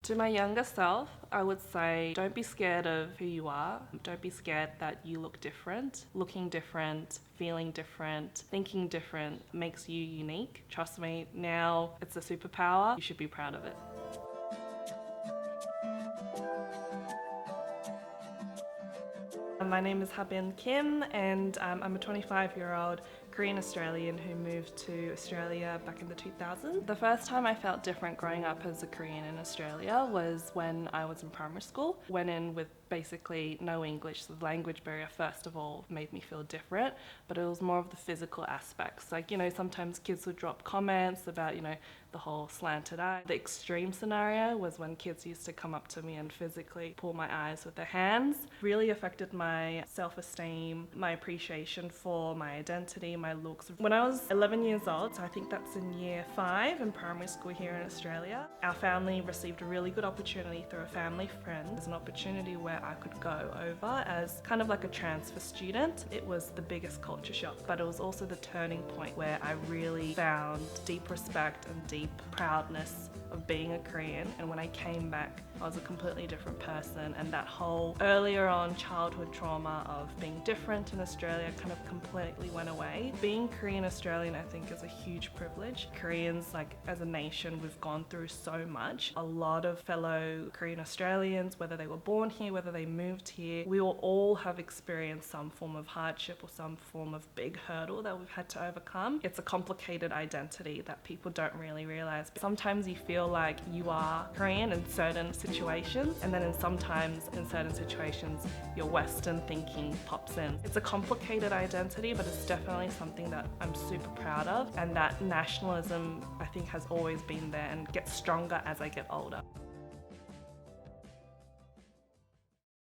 To my younger self, I would say don't be scared of who you are. Don't be scared that you look different. Looking different, feeling different, thinking different makes you unique. Trust me, now it's a superpower. You should be proud of it. My name is Habin Kim and I'm a 25-year-old Korean Australian who moved to Australia back in the 2000s. The first time I felt different growing up as a Korean in Australia was when I was in primary school. Went in with basically no English, so the language barrier first of all made me feel different, but it was more of the physical aspects. Like, sometimes kids would drop comments about, the whole slanted eye. The extreme scenario was when kids used to come up to me and physically pull my eyes with their hands. Really affected my self-esteem, my appreciation for my identity, my looks. When I was 11 years old, so I think that's in year 5 in primary school here in Australia, our family received a really good opportunity through a family friend. There's an opportunity where I could go over as kind of like a transfer student. It was the biggest culture shock, but it was also the turning point where I really found deep respect and deep proudness of being a Korean. And when I came back, I was a completely different person, and that whole earlier on childhood trauma of being different in Australia kind of completely went away. Being Korean Australian, I think, is a huge privilege. Koreans, as a nation, we've gone through so much. A lot of fellow Korean Australians, whether they were born here, whether they moved here, we will all have experienced some form of hardship or some form of big hurdle that we've had to overcome. It's a complicated identity that people don't really realize. Sometimes you feel like you are Korean in certain situations, and then in certain situations your Western thinking pops in. It's a complicated identity, but it's definitely something that I'm super proud of, and that nationalism I think has always been there and gets stronger as I get older.